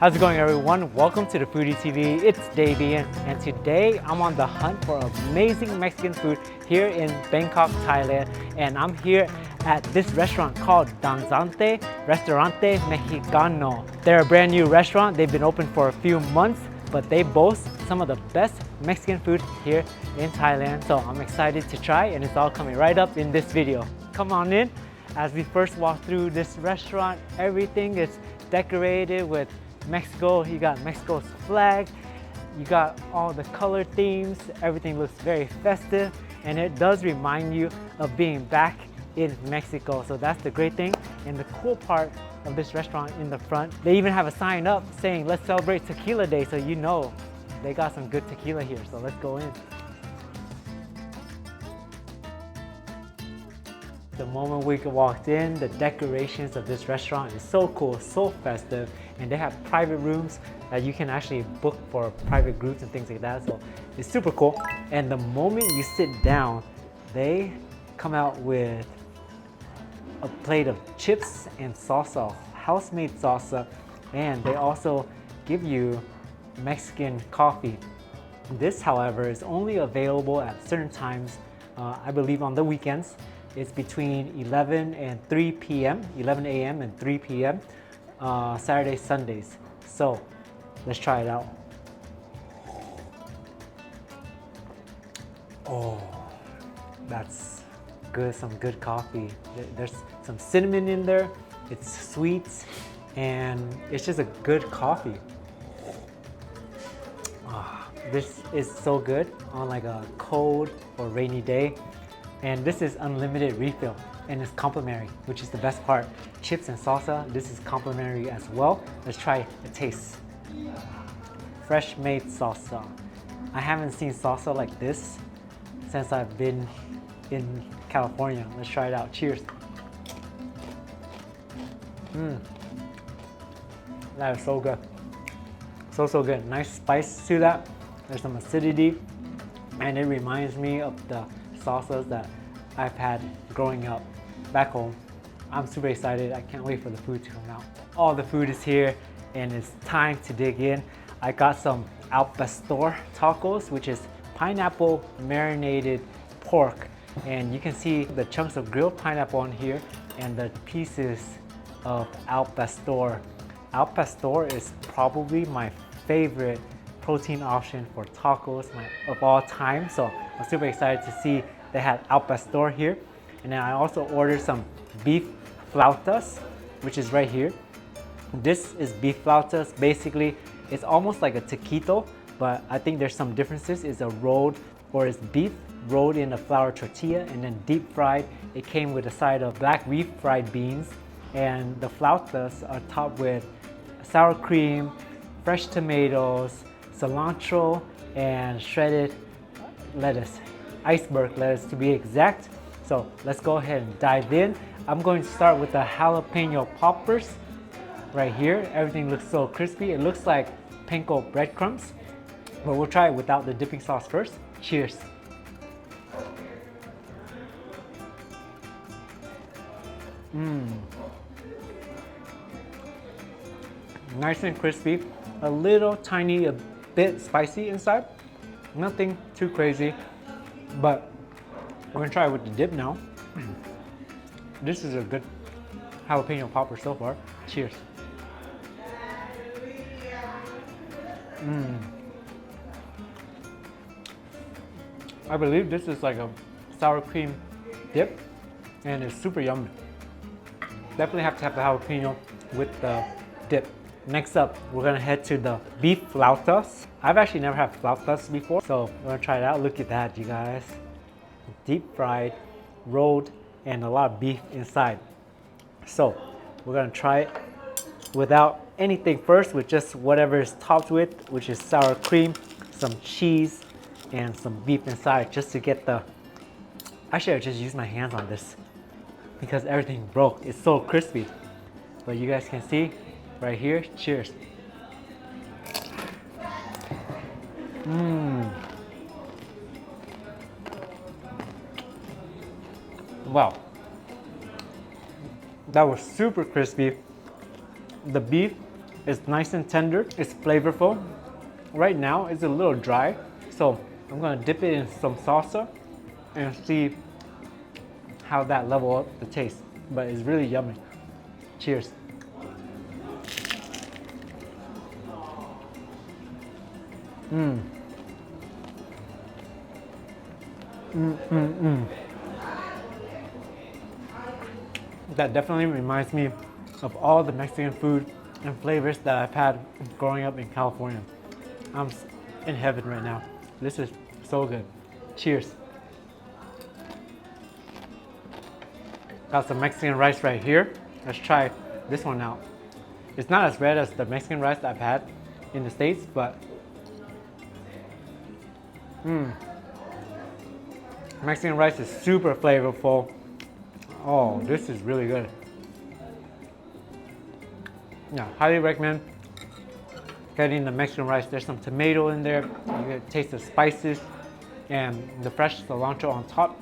How's it going, everyone? Welcome to the Foodie TV. It's Davey, and today I'm on the hunt for amazing Mexican food here in Bangkok, Thailand. And I'm here at this restaurant called Danzante Mexicano. They're a brand new restaurant. They've been open for a few months, but they boast some of the best Mexican food here in Thailand. So I'm excited to try, and it's all coming right up in this video. Come on in. As we first walk through this restaurant, everything is decorated with Mexico. You got Mexico's flag, you got all the color themes, everything looks very festive, and it does remind you of being back in Mexico. So that's the great thing. And the cool part of this restaurant in the front, they even have a sign up saying let's celebrate Tequila Day, so you know they got some good tequila here. So let's go in. The moment we walked in, the decorations of this restaurant is so cool, so festive, and they have private rooms that you can actually book for private groups and things like that. So it's super cool. And the moment you sit down, they come out with a plate of chips and salsa, house-made salsa, and they also give you Mexican coffee. This, however, is only available at certain times, I believe on the weekends. It's between 11 and 3 p.m., 11 a.m. and 3 p.m., Saturdays, Sundays. So let's try it out. Oh, that's good, some good coffee. There's some cinnamon in there, it's sweet, and it's just a good coffee. This is so good on like a cold or rainy day. And this is unlimited refill, and it's complimentary, which is the best part. Chips and salsa, this is complimentary as well. Let's try a taste. Fresh made salsa. I haven't seen salsa like this since I've been in California. Let's try it out. Cheers. That is so good. So good. Nice spice to that. There's some acidity, and it reminds me of the salsas that I've had growing up back home. I'm super excited. I can't wait for the food to come out. All the food is here, and it's time to dig in. I got some al pastor tacos, which is pineapple marinated pork, and you can see the chunks of grilled pineapple on here and the pieces of al pastor. Al pastor is probably my favorite protein option for tacos of all time, so I'm super excited to see they had al pastor here. And then I also ordered some beef flautas, which is right here. This is beef flautas. Basically, it's almost like a taquito, but I think there's some differences. It's a rolled, or it's beef rolled in a flour tortilla and then deep fried. It came with a side of black refried beans, and the flautas are topped with sour cream, fresh tomatoes, cilantro, and shredded lettuce, iceberg lettuce to be exact. So let's go ahead and dive in. I'm going to start with the jalapeno poppers right here. Everything looks so crispy. It looks like panko breadcrumbs, but we'll try it without the dipping sauce first. Cheers. Nice and crispy, a little tiny, a bit spicy inside. Nothing too crazy, but we're gonna try it with the dip now. This is a good jalapeno popper so far. Cheers. I believe this is like a sour cream dip, and it's super yummy. Definitely have to have the jalapeno with the dip. Next up, we're gonna head to the beef flautas. I've actually never had flautas before, so we're gonna try it out. Look at that, you guys. Deep fried, rolled, and a lot of beef inside. So we're gonna try it without anything first, with just whatever is topped with, which is sour cream, some cheese, and some beef inside, just to get the... Actually, I just used my hands on this because everything broke. It's so crispy. But you guys can see right here. Cheers. Wow. That was super crispy. The beef It's nice and tender. It's flavorful. Right now, it's a little dry. So I'm gonna dip it in some salsa and see how that level up the taste. But it's really yummy. Cheers. That definitely reminds me of all the Mexican food and flavors that I've had growing up in California. I'm in heaven right now. This is so good. Cheers. Got some Mexican rice right here. Let's try this one out. It's not as red as the Mexican rice that I've had in the States, but Mexican rice is super flavorful. Oh, this is really good. Yeah, highly recommend getting the Mexican rice. There's some tomato in there. You get a taste of spices and the fresh cilantro on top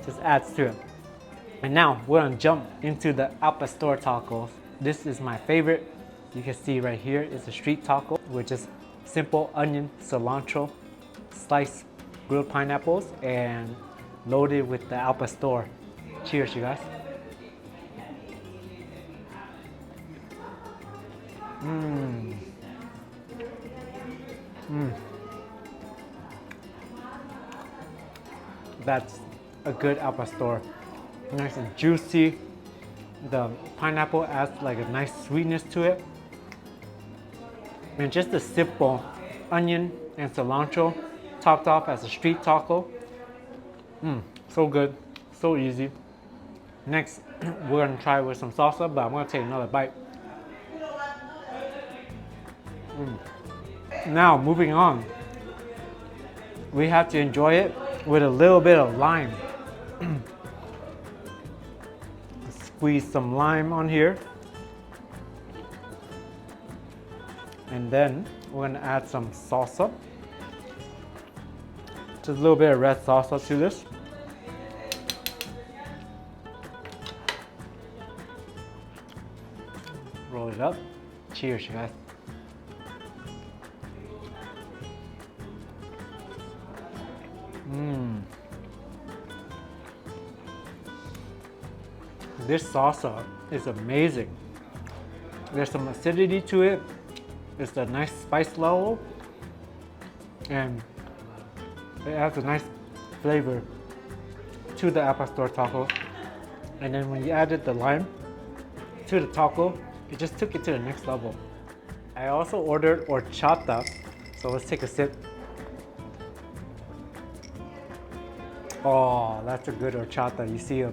just adds to it. And now we're gonna jump into the al pastor tacos. This is my favorite. You can see right here is a street taco, which is simple onion, cilantro, sliced grilled pineapples, and loaded with the al pastor. Cheers, you guys. That's a good al pastor. Nice and juicy. The pineapple adds like a nice sweetness to it. And just a simple onion and cilantro topped off as a street taco. So good, so easy. Next, we're gonna try with some salsa, but I'm gonna take another bite. Now, moving on. We have to enjoy it with a little bit of lime. Squeeze some lime on here. And then we're gonna add some salsa. Just a little bit of red salsa to this. Roll it up. Cheers, you guys. This salsa is amazing. There's some acidity to it. It's a nice spice level, and it adds a nice flavor to the al pastor taco. And then when you added the lime to the taco, it just took it to the next level. I also ordered horchata, so let's take a sip. Oh, that's a good horchata. You see a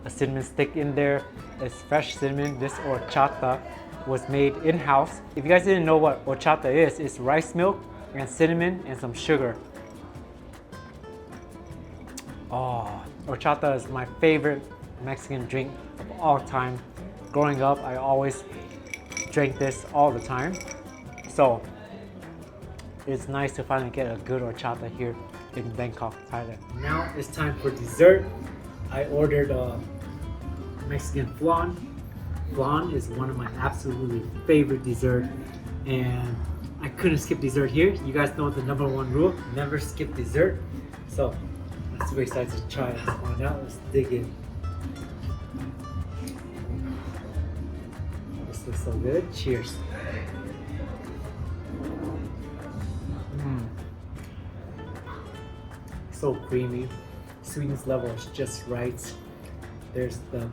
cinnamon stick in there. It's fresh cinnamon. This horchata was made in-house. If you guys didn't know what horchata is, it's rice milk and cinnamon and some sugar. Oh, horchata is my favorite Mexican drink of all time. Growing up, I always drank this all the time. So it's nice to finally get a good horchata here in Bangkok, Thailand. Now it's time for dessert. I ordered Mexican flan. Flan is one of my absolutely favorite dessert, and I couldn't skip dessert here. You guys know the #1 rule: never skip dessert. So I'm super excited to try this one out. Let's dig in. This looks so good. Cheers. So creamy. Sweetness level is just right. There's the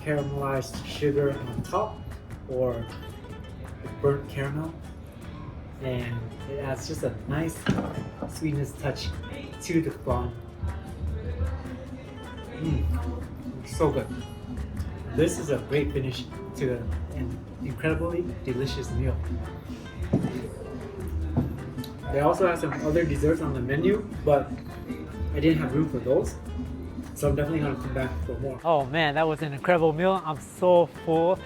caramelized sugar on top, or the burnt caramel, and it adds just a nice sweetness touch to the flan. So good. This is a great finish to an incredibly delicious meal. They also have some other desserts on the menu, but I didn't have room for those, so I'm definitely gonna come back for more. Oh man, that was an incredible meal. I'm so full.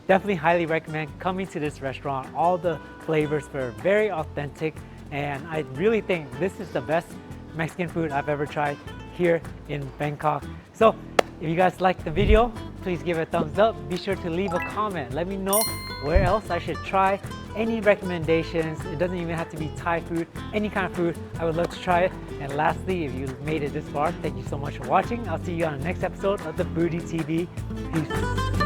Definitely highly recommend coming to this restaurant. All the flavors were very authentic, and I really think this is the best Mexican food I've ever tried here in Bangkok. So if you guys liked the video, please give it a thumbs up. Be sure to leave a comment. Let me know where else I should try, any recommendations. It doesn't even have to be Thai food, any kind of food. I would love to try it. And lastly, if you made it this far, thank you so much for watching. I'll see you on the next episode of the Foodie TV. Peace.